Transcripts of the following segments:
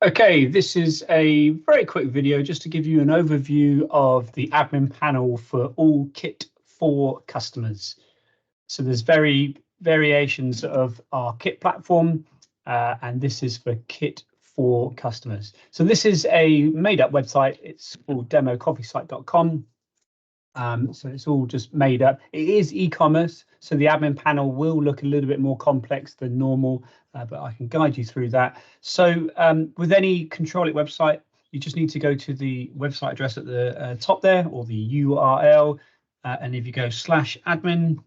Okay, this is a very quick video just to give you an overview of the admin panel for all Kit4 customers. So there's variations of our Kit platform, and this is for Kit4 customers. So this is a made-up website. It's called democoffeesite.com. So it's all just made up. It is e-commerce, so the admin panel will look a little bit more complex than normal, but I can guide you through that. So with any Control It website, you just need to go to the website address at the top there, or the URL, and if you go /admin,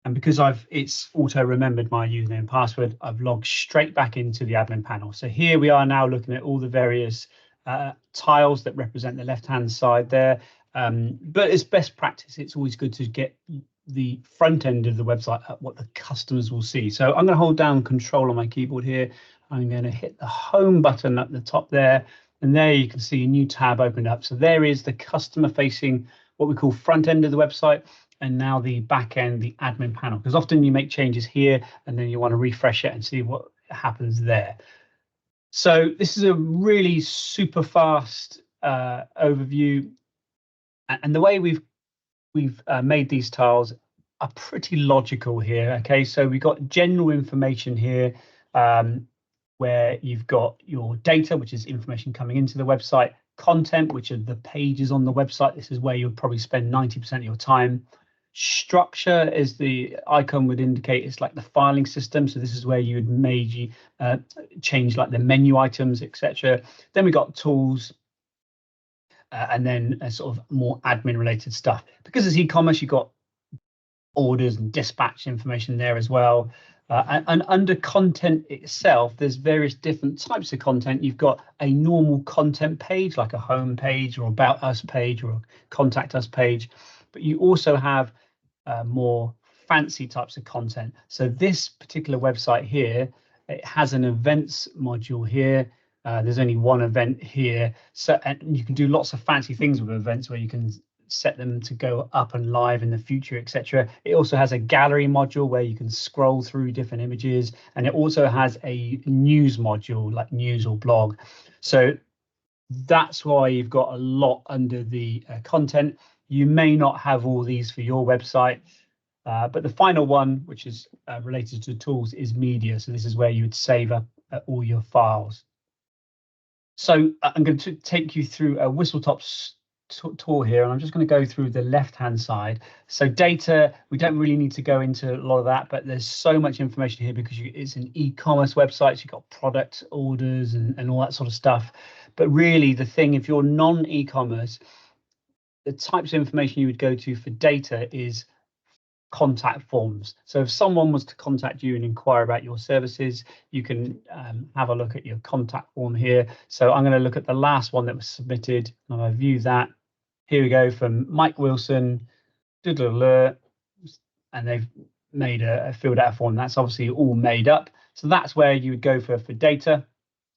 and because it's auto remembered my username and password, I've logged straight back into the admin panel. So here we are now looking at all the various tiles that represent the left-hand side there. But it's best practice. It's always good to get the front end of the website up, what the customers will see. So I'm going to hold down Control on my keyboard here. I'm going to hit the home button at the top there. And there you can see a new tab opened up. So there is the customer facing, what we call front end of the website. And now the back end, the admin panel, because often you make changes here and then you want to refresh it and see what happens there. So this is a really super fast overview. And the way we've made these tiles are pretty logical here. Okay, so we've got general information here where you've got your data, which is information coming into the website, content, which are the pages on the website. This is where you'll probably spend 90% of your time. Structure, as the icon would indicate, it's like the filing system. So this is where you would change like the menu items, etc. Then we got tools. And then sort of more admin related stuff. Because it's e-commerce, you've got orders and dispatch information there as well. And under content itself, there's various different types of content. You've got a normal content page, like a home page or about us page or a contact us page. But you also have more fancy types of content. So this particular website here, it has an events module here. There's only one event here, so and you can do lots of fancy things with events where you can set them to go up and live in the future, etc. It also has a gallery module where you can scroll through different images, and it also has a news module like news or blog. So that's why you've got a lot under the content. You may not have all these for your website, but the final one, which is related to tools, is media. So this is where you would save up all your files. So I'm going to take you through a whistle-top tour here, and I'm just going to go through the left-hand side. So data, we don't really need to go into a lot of that, but there's so much information here because it's an e-commerce website. So you've got product orders and all that sort of stuff. But really, the thing, if you're non-e-commerce, the types of information you would go to for data is contact forms. So if someone was to contact you and inquire about your services, you can have a look at your contact form here. So I'm going to look at the last one that was submitted, and I'll view that. Here we go, from Mike Wilson, and they've made a filled out form. That's obviously all made up. So that's where you would go for data.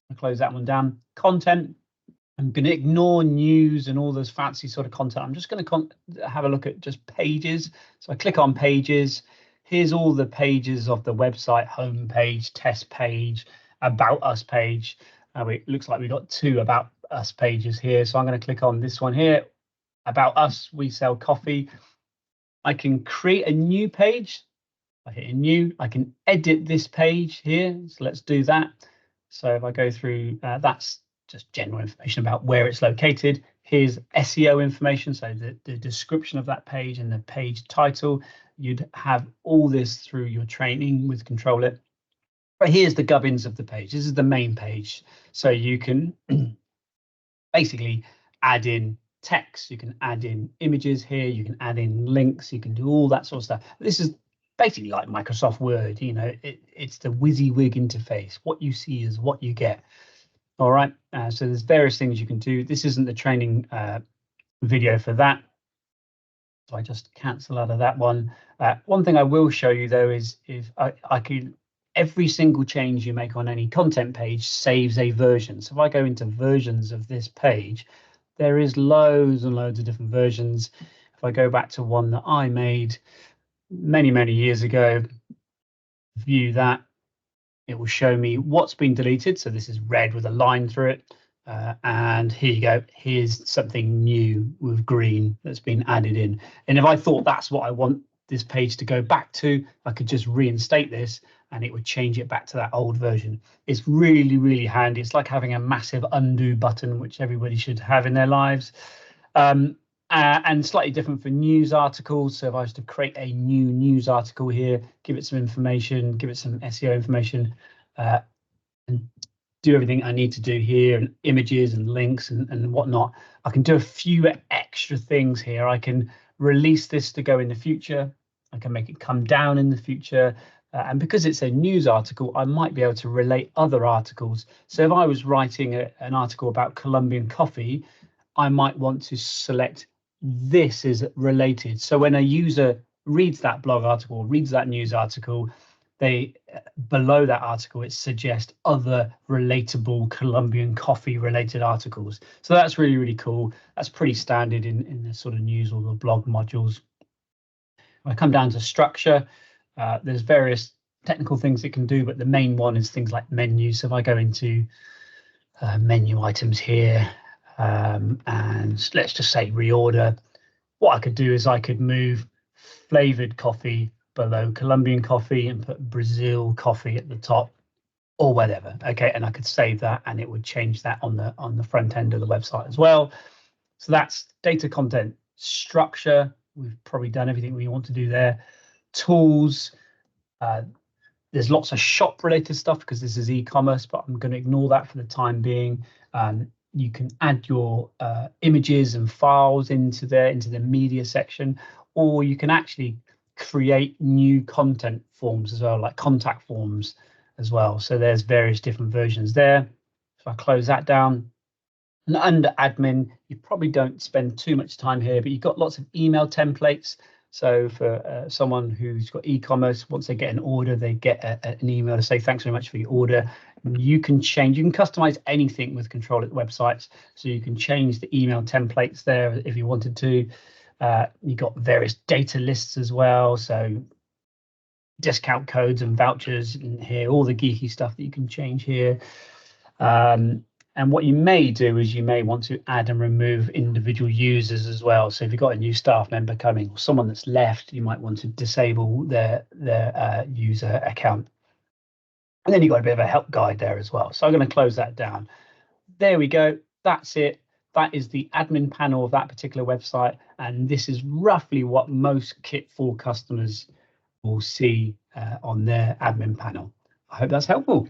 I'll close that one down. Content, I'm going to ignore news and all this fancy sort of content. I'm just going to have a look at just pages. So I click on pages. Here's all the pages of the website: home page, test page, about us page. It looks like we've got two about us pages here. So I'm going to click on this one here. About us, we sell coffee. I can create a new page. I hit a new. I can edit this page here. So let's do that. So if I go through, that's just general information about where it's located. Here's SEO information, so the description of that page and the page title. You'd have all this through your training with Control It. But here's the gubbins of the page. This is the main page. So you can basically add in text, you can add in images here, you can add in links, you can do all that sort of stuff. This is basically like Microsoft Word, you know, it's the WYSIWYG interface. What you see is what you get. All right, so there's various things you can do. This isn't the training video for that, so I just cancel out of that one. One thing I will show you though is if I can, every single change you make on any content page saves a version. So if I go into versions of this page, there is loads and loads of different versions. If I go back to one that I made many years ago, view that. it will show me what's been deleted. So this is red with a line through it. And here you go. Here's something new with green that's been added in. And if I thought that's what I want this page to go back to, I could just reinstate this and it would change it back to that old version. It's really, really handy. It's like having a massive undo button, which everybody should have in their lives. And slightly different for news articles. So if I was to create a new news article here, give it some information, give it some SEO information, and do everything I need to do here, and images and links and whatnot, I can do a few extra things here. I can release this to go in the future. I can make it come down in the future. And because it's a news article, I might be able to relate other articles. So if I was writing an article about Colombian coffee, I might want to select this is related. So when a user reads that blog article, reads that news article, they below that article, it suggests other relatable Colombian coffee related articles. So that's really, really cool. That's pretty standard in the sort of news or the blog modules. When I come down to structure, there's various technical things it can do, but the main one is things like menus. So if I go into menu items here, and let's just say reorder, what I could do is I could move flavored coffee below Colombian coffee and put Brazil coffee at the top or whatever. Okay, and I could save that and it would change that on the front end of the website as well. So that's data content structure. We've probably done everything we want to do there. Tools, there's lots of shop related stuff because this is e-commerce, but I'm going to ignore that for the time being. You can add your images and files into the media section, or you can actually create new content forms as well, like contact forms as well. So there's various different versions there. So I close that down. And under admin, you probably don't spend too much time here, but you've got lots of email templates. So for someone who's got e-commerce, once they get an order, they get an email to say, thanks very much for your order. You can customize anything with Control It websites. So you can change the email templates there if you wanted to. You've got various data lists as well. So discount codes and vouchers in here, all the geeky stuff that you can change here. And what you may do is you may want to add and remove individual users as well. So if you've got a new staff member coming or someone that's left, you might want to disable their user account. And then you've got a bit of a help guide there as well. So I'm going to close that down. There we go. That's it. That is the admin panel of that particular website. And this is roughly what most Kit4 customers will see on their admin panel. I hope that's helpful.